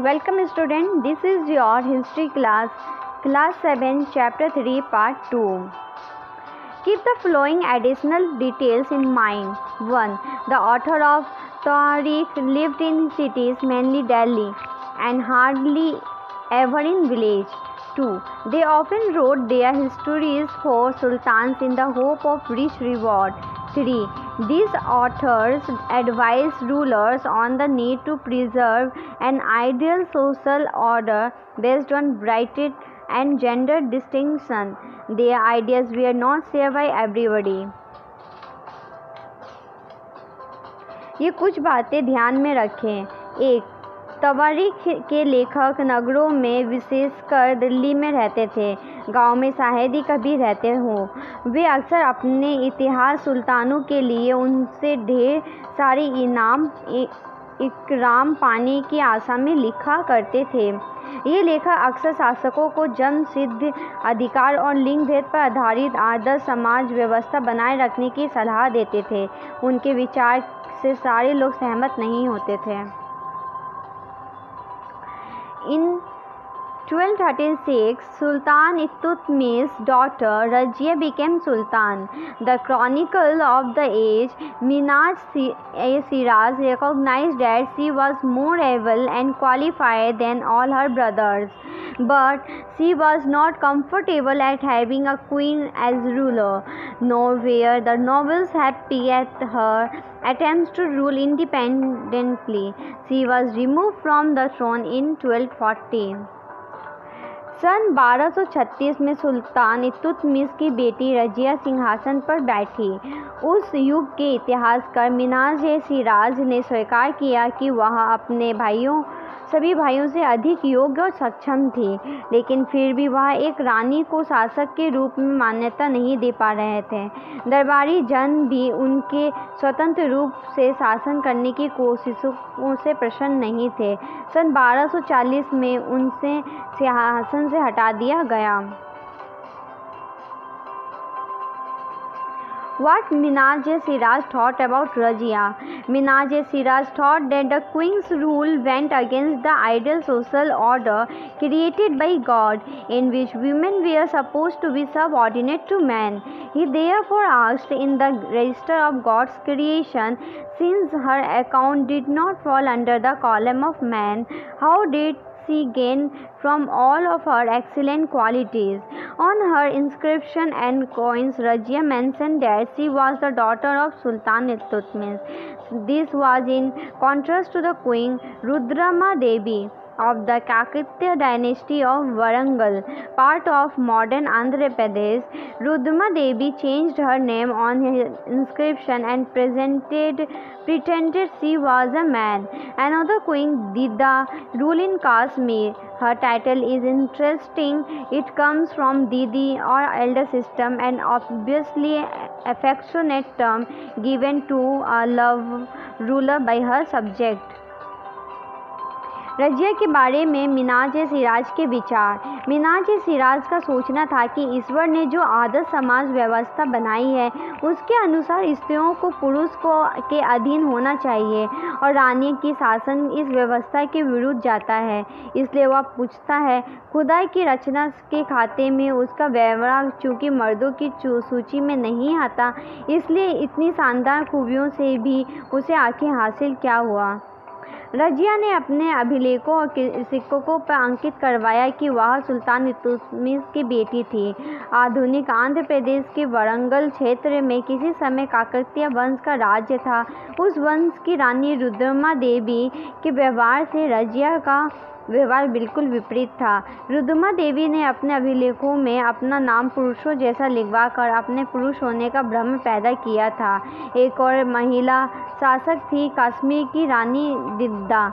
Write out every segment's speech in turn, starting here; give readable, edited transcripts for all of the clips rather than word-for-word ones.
Welcome student, this is your history class 7 chapter 3 part 2. Keep the following additional details in mind. 1. The author of Tariq lived in cities, mainly Delhi, and hardly ever in village. 2. They often wrote their histories for sultans in the hope of rich reward. 3. These authors advised rulers on the need to preserve an ideal social order based on brighted and gender distinction. Their ideas were not shared by everybody. ये कुछ बातें ध्यान में रखें. 1. तवारीख के लेखक नगरों में, विशेषकर दिल्ली में रहते थे. गांव में शायद ही कभी रहते हों. वे अक्सर अपने इतिहास सुल्तानों के लिए उनसे ढेर सारी इकराम पाने की आशा में लिखा करते थे. ये लेखक अक्सर शासकों को जन्म सिद्ध अधिकार और लिंग भेद पर आधारित आदर्श समाज व्यवस्था बनाए रखने की सलाह देते थे. उनके विचार से सारे लोग सहमत नहीं होते थे. In 1236, Sultan Iltutmis's daughter Razia became Sultan. The chronicle of the age, Minhaj-e-Shiraz, recognized that she was more able and qualified than all her brothers, but she was not comfortable at having a queen as ruler, nor were the nobles happy at her attempts to rule independently. She was removed from the throne in 1214. सन 1236 में सुल्तान इल्तुतमिश की बेटी रजिया सिंहासन पर बैठी. उस युग के इतिहासकार मिन्हाज-ए-शिराज ने स्वीकार किया कि वह अपने सभी भाइयों से अधिक योग्य और सक्षम थी, लेकिन फिर भी वह एक रानी को शासक के रूप में मान्यता नहीं दे पा रहे थे. दरबारी जन भी उनके स्वतंत्र रूप से शासन करने की कोशिशों से प्रसन्न नहीं थे. सन 1240 में उनसे सिंहासन से हटा दिया गया. What Minhaj-e-Shiraz thought about Razia? Minhaj-e-Shiraz thought that the queen's rule went against the ideal social order created by God, in which women were supposed to be subordinate to men. He therefore asked, in the register of God's creation, since her account did not fall under the column of man, how did she gain from all of her excellent qualities? On her inscription and coins, Razia mentioned that she was the daughter of Sultan Iltutmish. This was in contrast to the queen Rudrama Devi of the Kakatiya dynasty of Warangal, part of modern Andhra Pradesh. Rudrama Devi changed her name on her inscription and pretended she was a man. Another queen, Dida, ruled in Kashmir. Her title is interesting. It comes from Didi or elder sister, an obviously affectionate term given to a love ruler by her subject. Razia के बारे में मिन्हाज-ए-शिराज के विचार. मिन्हाज-ए-शिराज का सोचना था कि ईश्वर ने जो आदर्श समाज व्यवस्था बनाई है उसके अनुसार स्त्रियों को पुरुष के अधीन होना चाहिए और रानी की शासन इस व्यवस्था के विरुद्ध जाता है. इसलिए वह पूछता है, खुदा की रचना के खाते में उसका व्यवहार चूँकि मर्दों की सूची में नहीं आता, इसलिए इतनी शानदार खूबियों से भी उसे आखिर हासिल क्या हुआ. रजिया ने अपने अभिलेखों और सिक्कों पर अंकित करवाया कि वह सुल्तान इल्तुतमिश की बेटी थी. आधुनिक आंध्र प्रदेश के वरंगल क्षेत्र में किसी समय काकतीय वंश का राज्य था. उस वंश की रानी रुद्रमा देवी के व्यवहार से रजिया का व्यवहार बिल्कुल विपरीत था. रुद्रमा देवी ने अपने अभिलेखों में अपना नाम पुरुषों जैसा लिखवाकर अपने पुरुष होने का भ्रम पैदा किया था. एक और महिला शासक थी कश्मीर की रानी दिद्दा.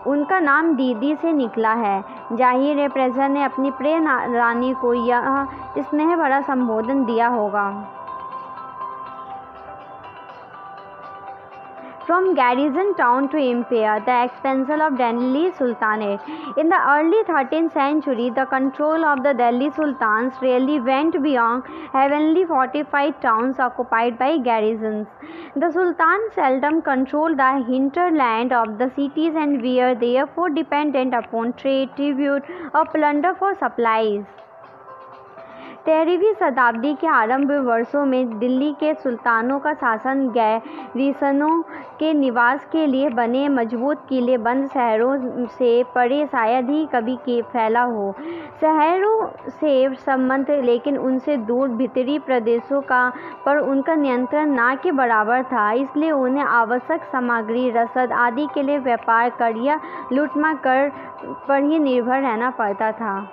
उनका नाम दीदी से निकला है. जाहिर है प्रजा ने अपनी प्रिय रानी को यह स्नेह भरा संबोधन दिया होगा. from garrison town to empire, the expansion of Delhi Sultanate. In the early 13th century, the control of the Delhi Sultans rarely went beyond heavily fortified towns occupied by garrisons. The Sultan seldom controlled the hinterland of the cities and were therefore dependent upon trade, tribute, or plunder for supplies. 13वीं शताब्दी के आरंभ वर्षों में दिल्ली के सुल्तानों का शासन गैरिसनों के निवास के लिए बने मजबूत किले बंद शहरों से परे शायद ही कभी फैला हो। शहरों से संबंध लेकिन उनसे दूर भीतरी प्रदेशों का पर उनका नियंत्रण ना के बराबर था, इसलिए उन्हें आवश्यक सामग्री, रसद आदि के लिए व्यापार कर या लूटमार कर पर ही निर्भर रहना पड़ता था।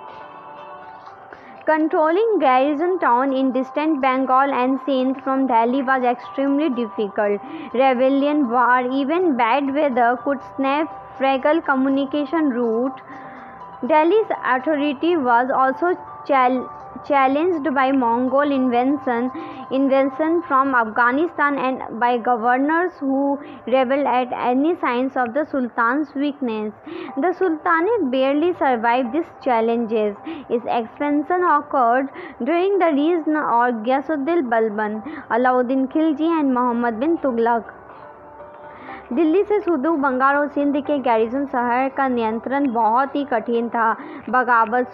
Controlling garrison town in distant Bengal and Sindh from Delhi was extremely difficult. Rebellion, war, even bad weather could snap fragile communication route. Delhi's authority was also challenged by Mongol invasion from Afghanistan and by governors who rebelled at any signs of the Sultan's weakness. The Sultanate barely survived these challenges. Its expansion occurred during the reign of Ghiyasuddin Balban, Alauddin Khilji and Muhammad bin Tughlaq. Delhi से सुदूर बंगाल और सिंध के garrison शहर का नियंत्रण बहुत ही कठिन था। बगावत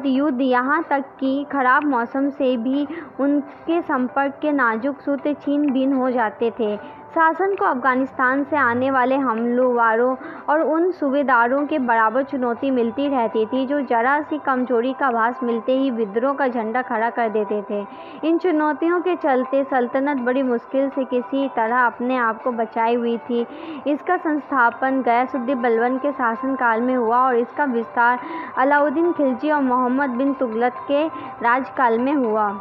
युद्ध यहाँ तक कि खराब मौसम से भी उनके संपर्क के नाजुक सूत्र छीन बीन हो जाते थे। शासन को अफगानिस्तान से आने वाले हमलावरों और उन सूबेदारों के बराबर चुनौती मिलती रहती थी जो जरा सी कमजोरी का आभास मिलते ही विद्रोह का झंडा खड़ा कर देते थे। इन चुनौतियों के चलते सल्तनत बड़ी मुश्किल से किसी तरह अपने आप को बचाई हुई थी। इसका संस्थापन गयासुद्दीन बलबन के शासनकाल में हुआ और इसका विस्तार अलाउद्दीन खिलजी और मोहम्मद बिन तुगलक के राजकाल में हुआ।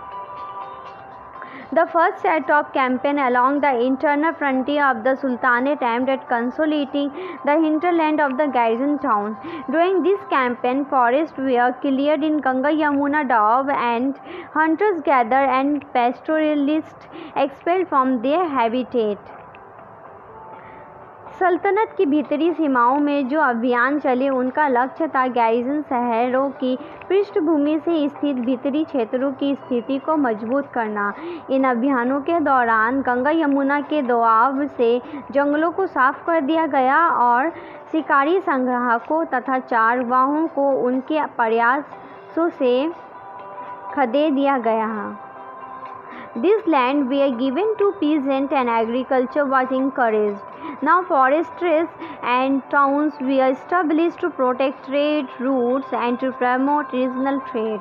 The first set of campaign along the internal frontier of the Sultanate aimed at consolidating the hinterland of the garrison town. During this campaign, forests were cleared in Ganga Yamuna Doab and hunters gathered and pastoralists expelled from their habitat. सल्तनत की भीतरी सीमाओं में जो अभियान चले उनका लक्ष्य था गैरिसन शहरों की पृष्ठभूमि से स्थित भीतरी क्षेत्रों की स्थिति को मजबूत करना। इन अभियानों के दौरान गंगा यमुना के दोआब से जंगलों को साफ कर दिया गया और शिकारी संग्राहकों तथा चारवाहों को उनके प्रयासों से खदेड़ दिया गया। This land were given to peasants and agriculture was encouraged. Now forests and towns were established to protect trade routes and to promote regional trade.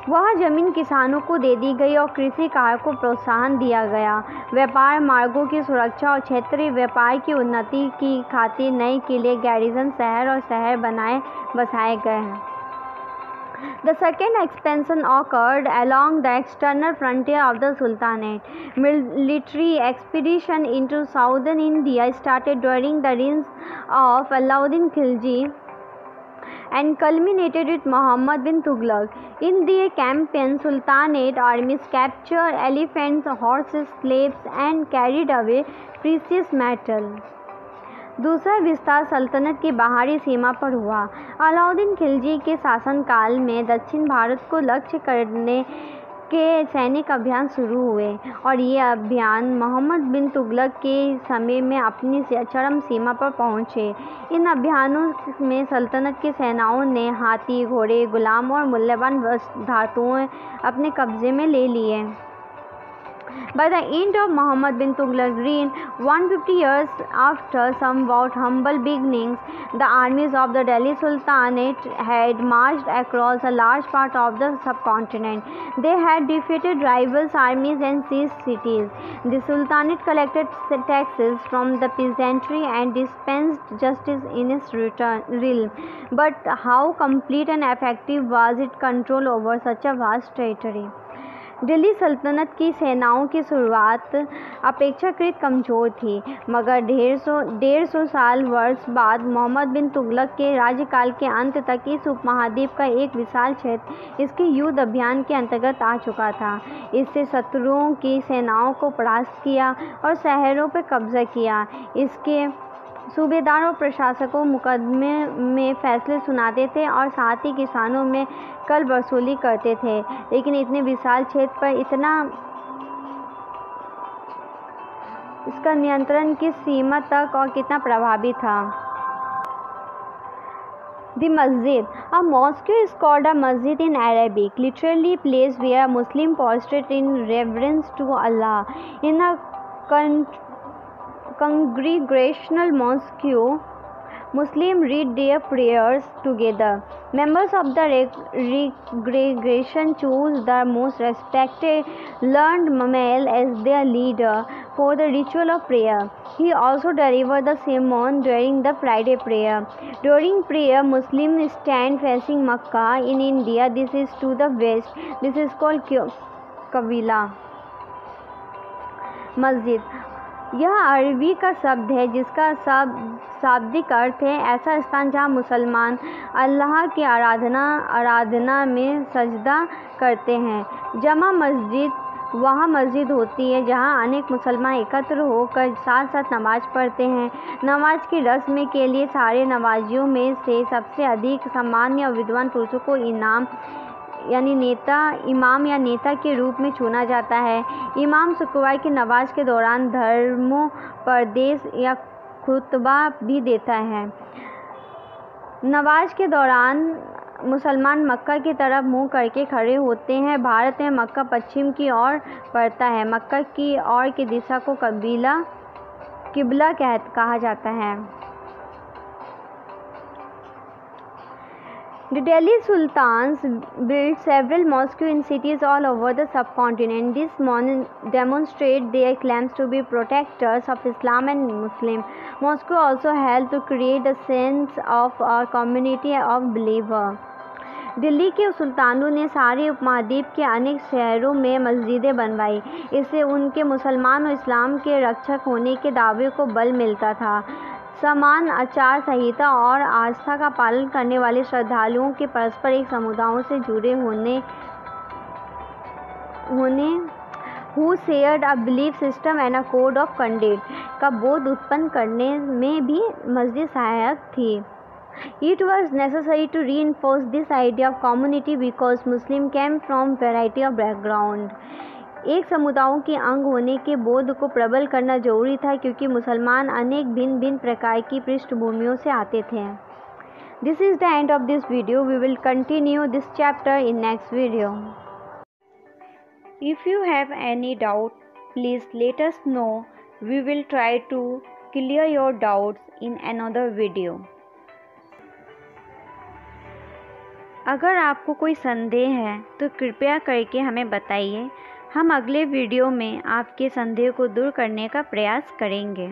वह जमीन किसानों को दे दी गई और कृषि कार्य को प्रोत्साहन दिया गया। व्यापार मार्गों की सुरक्षा और क्षेत्रीय व्यापार की उन्नति की खातिर नए किले, गैरिसन शहर और शहर बसाए गए हैं। The second expansion occurred along the external frontier of the Sultanate. Military expedition into southern India started during the reign of Alauddin Khilji and culminated with Muhammad bin Tughlaq. In their campaign, Sultanate armies captured elephants, horses, slaves and carried away precious metal. दूसरा विस्तार सल्तनत की बाहरी सीमा पर हुआ। अलाउद्दीन खिलजी के शासनकाल में दक्षिण भारत को लक्ष्य करने के सैनिक अभियान शुरू हुए और ये अभियान मोहम्मद बिन तुगलक के समय में अपनी चरम सीमा पर पहुँचे। इन अभियानों में सल्तनत की सेनाओं ने हाथी, घोड़े, गुलाम और मूल्यवान धातुएं अपने कब्जे में ले लिए। By the end of Muhammad bin Tughlaq's reign, 150 years after somewhat humble beginnings, the armies of the Delhi Sultanate had marched across a large part of the subcontinent. They had defeated rivals' armies and seized cities. The Sultanate collected taxes from the peasantry and dispensed justice in its realm. But how complete and effective was its control over such a vast territory? Delhi सल्तनत की सेनाओं की शुरुआत अपेक्षाकृत कमज़ोर थी, मगर 150 साल वर्ष बाद मोहम्मद बिन तुगलक के राज्यकाल के अंत तक इस उपमहाद्वीप का एक विशाल क्षेत्र इसके युद्ध अभियान के अंतर्गत आ चुका था। इससे शत्रुओं की सेनाओं को परास्त किया और शहरों पर कब्जा किया। इसके सूबेदार और प्रशासकों मुकदमे में फैसले सुनाते थे और साथ ही किसानों में कर वसूली करते थे, लेकिन इतने विशाल क्षेत्र पर इसका नियंत्रण किस सीमा तक और कितना प्रभावी था। The masjid. A mosque is called a masjid in Arabic, literally place where Muslims prostrate in reverence to Allah. In a congregational mosque, Muslims read their prayers together. Members of the congregation choose the most respected learned male as their leader for the ritual of prayer. He also delivers the sermon during the Friday prayer. During prayer, Muslims stand facing Makkah. In India, this is to the west. This is called Qibla. मस्जिद, यह अरबी का शब्द है जिसका शाब्दिक अर्थ है ऐसा स्थान जहाँ मुसलमान अल्लाह की आराधना में सजदा करते हैं। जमा मस्जिद वहाँ मस्जिद होती है जहाँ अनेक मुसलमान एकत्र होकर साथ साथ नमाज पढ़ते हैं। नमाज की रस्म के लिए सारे नमाजियों में से सबसे अधिक सामान्य और विद्वान पुरुषों को इमाम या नेता के रूप में चुना जाता है। इमाम शुक्रवार की नमाज के दौरान धर्मोपदेश या खुतबा भी देता है। नमाज के दौरान मुसलमान मक्का की तरफ मुंह करके खड़े होते हैं। भारत में मक्का पश्चिम की ओर पड़ता है। मक्का की ओर की दिशा को किबला कहा जाता है। The Delhi Sultans built several mosques in cities all over the subcontinent. These demonstrate their claims to be protectors of Islam and Muslims. Mosques also help to create a sense of a community of believers. Delhi के सुल्तानों ने सारे उपमहाद्वीप के अनेक शहरों में मस्जिदें बनवाई। इससे उनके मुसलमान और इस्लाम के रक्षक होने के दावे को बल मिलता था। समान आचार संहिता और आस्था का पालन करने वाले श्रद्धालुओं के परस्पर एक समुदायों से जुड़े होने who shared a belief system and a code of conduct का बोध उत्पन्न करने में भी मस्जिद सहायक थी। It was necessary to reinforce this idea of community because Muslims came from variety of background. एक समुदायों के अंग होने के बोध को प्रबल करना जरूरी था क्योंकि मुसलमान अनेक भिन्न प्रकार की पृष्ठभूमियों से आते थे। This is the end of this video. We will continue this chapter in next video. If you have any doubt, please let us know. We will try to clear your doubts in another video. अगर आपको कोई संदेह है तो कृपया करके हमें बताइए। हम अगले वीडियो में आपके संदेह को दूर करने का प्रयास करेंगे।